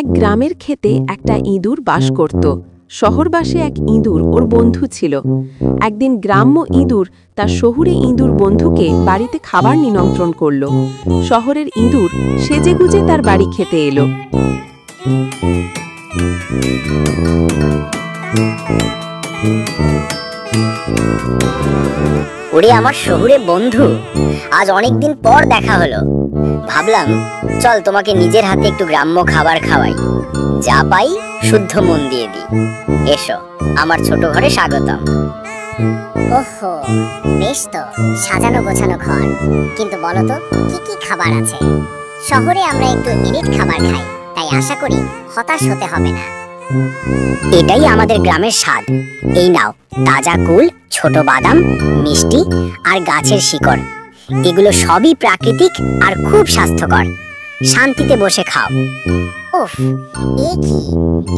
এক গ্রামের ক্ষেতে একটা ইঁদুর বাস করত। শহরবাসী এক ইঁদুর ওর বন্ধু ছিল। একদিন গ্রাম্য ইঁদুর তার শহুরে ইঁদুর বন্ধুকে বাড়িতে খাবার নিমন্ত্রণ করল। শহরের ইঁদুর সেজেগুজে তার বাড়ি খেতে এলো। ওরে আমার শহুরে বন্ধু, আজ অনেকদিন পর দেখা হলো। ভাবলাম চল তোমাকে নিজের হাতে একটু গ্রাম্য খাবার খাওয়াই, যা পাই শুদ্ধ মন দিয়ে দিই। এসো, আমার ছোট ঘরে স্বাগতম। ওহো, বেশ তো, সাজানো গোছানো ঘর। কিন্তু বলো তো কি কি খাবার আছে? শহরে আমরা একটু এলিট খাবার খাই, তাই আশা করি হতাশ হতে হবে না। এটাই আমাদের গ্রামের স্বাদ। এই নাও, তাজা কুল, ছোট বাদাম, মিষ্টি আর গাছের শিকড়। এগুলো সবই প্রাকৃতিক আর খুব স্বাস্থ্যকর। শান্তিতে বসে খাও। উফ, এ কি,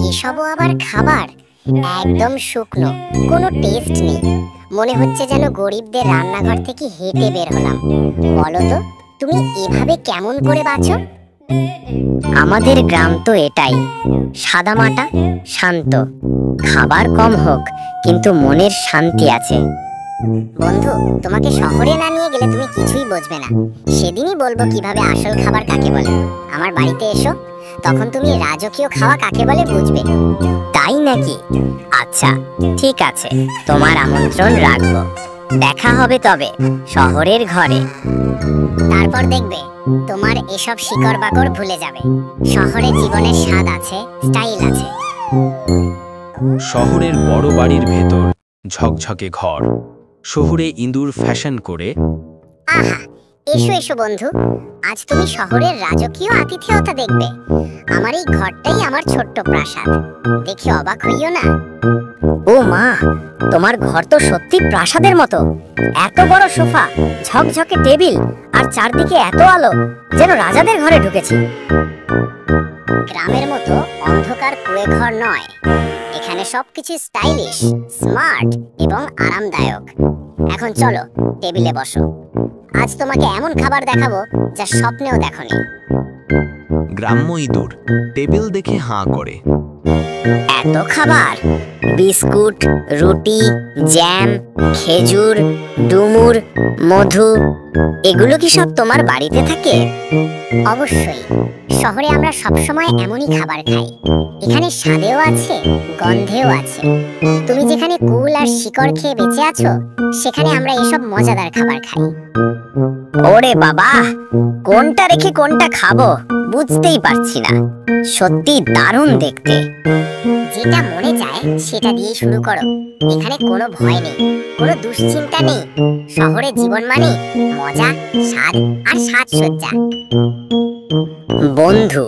এসবও আবার খাবার? একদম শুকনো, কোনো টেস্ট নেই। মনে হচ্ছে যেন গরিবদের রান্নাঘর থেকে হেঁটে বের হলাম। বলো তো, তুমি এভাবে কেমন করে বাঁচো? আমাদের গ্রাম তো এটাই, সাদামাটা, শান্ত। খাবার কম হোক, কিন্তু মনের শান্তি আছে। বন্ধু, তোমাকে শহরে না নিয়ে গেলে তুমি কিছুই বুঝবে না। সেদিনই বলবো কিভাবে আসল খাবার কাকে বলে। আমার বাড়িতে এসো, তখন তুমি রাজকীয় খাওয়া কাকে বলে বুঝবে। তাই নাকি? আচ্ছা, ঠিক আছে, তোমার আমন্ত্রণ রাখবো। দেখা হবে তবে শহরের ঘরে। তারপর দেখবে তোমার এসব শিকড় বাকড় ভুলে যাবে। শহরে জীবনের স্বাদ আছে, স্টাইল আছে। শহরের বড় বাড়ির ভেতর ঝকঝকে ঘর। শহুরে ইঁদুর ফ্যাশন করে। আহা, এসো এসো বন্ধু, আজ তুমি শহরের রাজকীয় আতিথেয়তা দেখবে। আমার এই ঘরটাই আমার ছোট্ট প্রাসাদ। দেখে অবাক হইও না। ও মা, তোমার ঘর তো সত্যি প্রাসাদের মতো। এত বড় সোফা, ঝকঝকে টেবিল আর চারদিকে এত আলো, যেন রাজাদের ঘরে ঢুকেছি। গ্রামের মতো অন্ধকার কুঁড়ে ঘর নয়। এখানে সবকিছু স্টাইলিশ, স্মার্ট এবং আরামদায়ক। এখন চলো, টেবিলে বসো। আজ তোমাকে এমন খাবার দেখাবো যা স্বপ্নেও দেখোনি। গ্রাম্য ইঁদুর টেবিল দেখে হাঁ করে। এত খাবার! বিস্কুট, রুটি, জ্যাম, খেজুর, ডুমুর, মধু, এগুলো কি সব তোমার বাড়িতে থাকে? অবশ্যই, শহরে আমরা সবসময় এমনই খাবার খাই। এখানে স্বাদেও আছে, গন্ধেও আছে। তুমি যেখানে কুল আর শিকড় খেয়ে বেঁচে আছো, সেখানে আমরা এসব মজাদার খাবার খাই। ওরে বাবা, কোনটা রেখে কোনটা খাবো বুঝতেই পারছি না। সত্যি দারুণ দেখতে। যেটা মনে চায় সেটা দিয়ে শুরু করো। এখানে কোনো ভয় নেই, কোনো দুশ্চিন্তা নেই। শহরে জীবন মানে মজা, স্বাদ আর সাজসজ্জা। বন্ধু,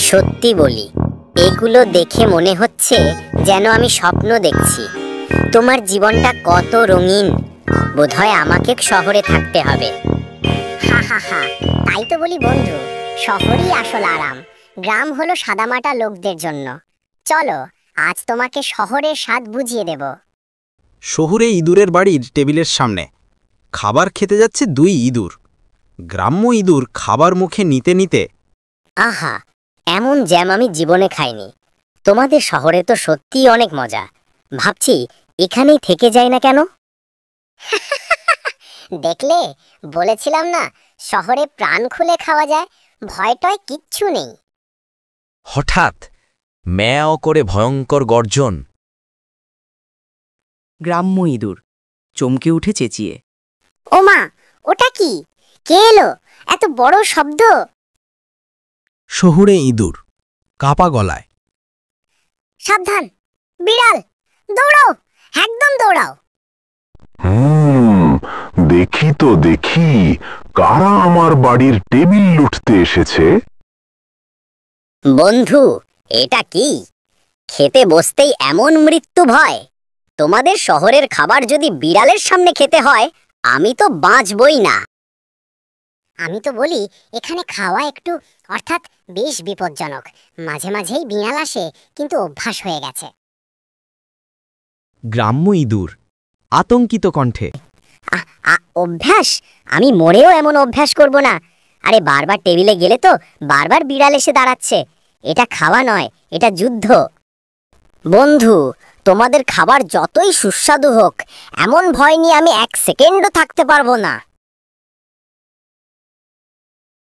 সত্যি বলি, এগুলো দেখে মনে হচ্ছে যেন আমি স্বপ্ন দেখছি। তোমার জীবনটা কত রঙিন। বোধহয় আমাকে শহরে থাকতে হবে। হা হা হা, তাই তো বলি বন্ধু, শহরই আসল আরাম। গ্রাম হলো সাদামাটা লোকদের জন্য। চলো, আজ তোমাকে শহরের স্বাদ বুঝিয়ে দেব। শহুরে ইঁদুরের বাড়ির টেবিলের সামনে খাবার খেতে যাচ্ছে দুই ইঁদুর। গ্রাম্য ইঁদুর খাবার মুখে নিতে নিতে, আহা, এমন জ্যাম আমি জীবনে খাইনি। তোমাদের শহরে তো সত্যিই অনেক মজা। ভাবছি এখানেই থেকে যাই না কেন। দেখলে, বলেছিলাম না, শহরে প্রাণ খুলে খাওয়া যায়, ভয় টয় কিচ্ছু নেই। হঠাৎ ম্যাও করে ভয়ঙ্কর গর্জন। গ্রাম্য ইঁদুর চমকে উঠে চেঁচিয়ে, ও মা, ওটা কি? কে এলো? এত বড় শব্দ! শহুরে ইঁদুর কাপা গলায়, সাবধান, বিড়াল! দৌড়াও, একদম দৌড়াও। দেখি তো দেখি, কারা আমার বাড়ির টেবিল লুটতে এসেছে। বন্ধু, এটা কি? খেতে বসতেই এমন মৃত্যু ভয়! তোমাদের শহরের খাবার যদি বিড়ালের সামনে খেতে হয়, আমি তো বাঁচবই না। আমি তো বলি, এখানে খাওয়া একটু, অর্থাৎ বেশ বিপজ্জনক। মাঝে মাঝেই বিড়াল আসে, কিন্তু অভ্যাস হয়ে গেছে। গ্রাম্য ইঁদুর আতঙ্কিত কণ্ঠে, অভ্যাস? আমি মরেও এমন অভ্যাস করব না। আরে বারবার টেবিলে গেলে তো বারবার বিড়াল এসে দাঁড়াচ্ছে। এটা খাওয়া নয়, এটা যুদ্ধ। বন্ধু, তোমাদের খাবার যতই সুস্বাদু হোক, এমন ভয় নিয়ে আমি 1 সেকেন্ডও থাকতে পারবো না।